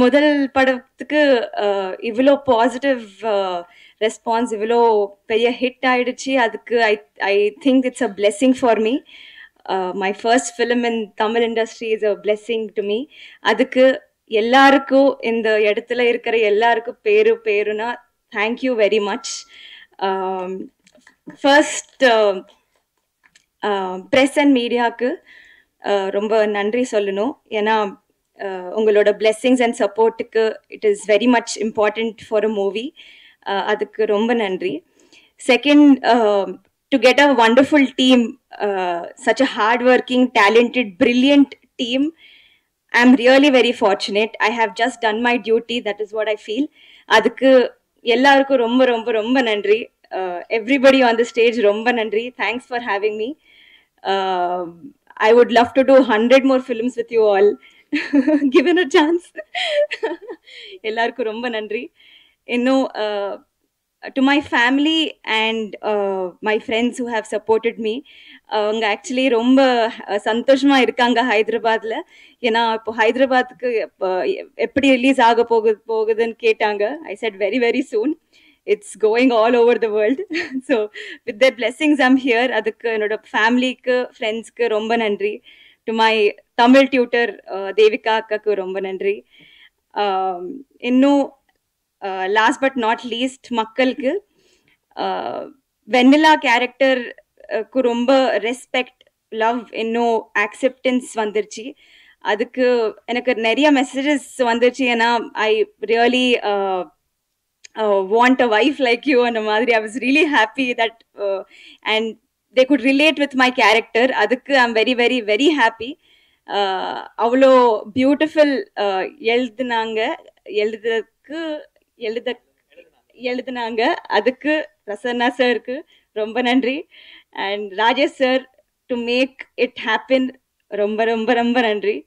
முதல் படத்துக்கு இவ்வளோ பாசிட்டிவ் ரெஸ்பான்ஸ், இவ்வளோ பெரிய ஹிட் ஆயிடுச்சு. அதுக்கு I think it's a blessing for me. My first film in Tamil industry is a blessing to me. அதுக்கு எல்லாருக்கும், இந்த இடத்துல இருக்கிற எல்லாருக்கும் பேருனா thank you very much. First press and மீடியாவுக்கு ரொம்ப நன்றி சொல்லணும். ஏன்னா உங்களோட பிளெஸ்ஸிங்ஸ் அண்ட் சப்போர்ட்டுக்கு it is very much important for a movie. அதுக்கு ரொம்ப நன்றி. Second, to get a wonderful team, such a hardworking, talented, brilliant team. I'm really very fortunate. I have just done my duty. That is what I feel. அதுக்கு எல்லாருக்கும் ரொம்ப ரொம்ப ரொம்ப நன்றி. Everybody on the stage, ரொம்ப நன்றி. Thanks for having me. I would love to do 100 more films with you all. Given a chance. எல்லாருக்கும் ரொம்ப நன்றி. இன்னும் to my family and my friends who have supported me, அவங்க actually ரொம்ப சந்தோஷமா இருக்காங்க ஹைதராபாத்ல. ஏன்னா இப்போ ஹைதராபாத்துக்கு எப்படி ரிலீஸ் ஆக போகுதுன்னு கேட்டாங்க. ஐ said very very soon. It's going all over the world. So with their blessings I'm here. அதுக்கு என்னோட ஃபேமிலிக்கு, ஃப்ரெண்ட்ஸ்க்கு ரொம்ப நன்றி. To my Tamil tutor Devika அக்காக்கு ரொம்ப நன்றி. இன்னும் லாஸ்ட் பட் நாட் லீஸ்ட், மக்களுக்கு வெண்ணிலா கேரக்டருக்கு ரொம்ப ரெஸ்பெக்ட், லவ், இன்னும் ஆக்செப்டன்ஸ் வந்துருச்சு. அதுக்கு எனக்கு நிறைய மெசேஜஸ் வந்துருச்சு. ஏன்னா I really want a wife like you and மாதிரி. I was really happy that and they could relate with my character. அதுக்கு I'm very very very happy. அவ்வளோ பியூட்டிஃபுல் எழுதுனாங்க. அதுக்கு பிரசன்னா சாருக்கு ரொம்ப நன்றி. And Rajesh sir, to make it happen, ரொம்ப ரொம்ப ரொம்ப நன்றி.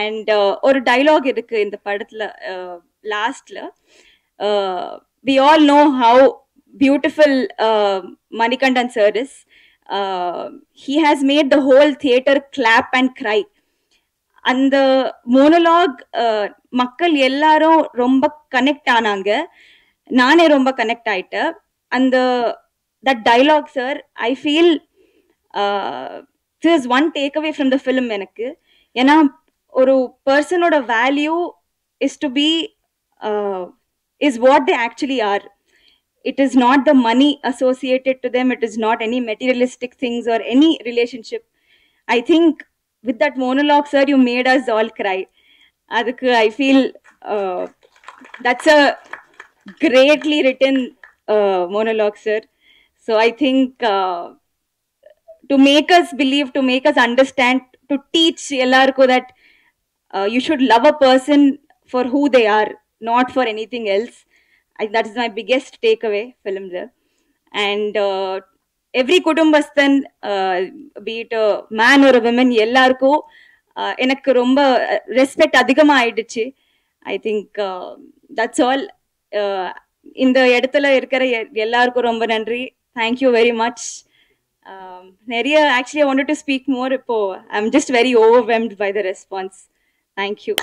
அண்ட் ஒரு டைலாக் இருக்கு இந்த படத்துல லாஸ்ட்ல. we all know how beautiful Manikandan sir is. He has made the whole theater clap and cry. அந்த மோனோலாக் மக்கள் எல்லாரும் ரொம்ப கனெக்ட் ஆனாங்க. நானே ரொம்ப கனெக்ட் ஆயிட்டேன். அந்த that dialogue sir, I feel this one take away from the film எனக்கு. ஏன்னா ஒரு பர்சனோட value is to be is what they actually are. It is not the money associated to them. It is not any materialistic things or any relationship. I think with that monologue, sir, you made us all cry. Adukku I feel that's a greatly written monologue, sir. So I think to make us believe, to make us understand, to teach ellarku that you should love a person for who they are, not for anything else. That is my biggest takeaway film there. And every kudumbasthan, be it a man or a woman, ellarkum enakku romba respect adhigama aiduchu. I think that's all. இந்த இடத்துல இருக்கிற எல்லாருக்கும் ரொம்ப நன்றி. Thank you very much. நிறைய actually I wanted to speak more. இப்போ I'm just very overwhelmed by the response. Thank you.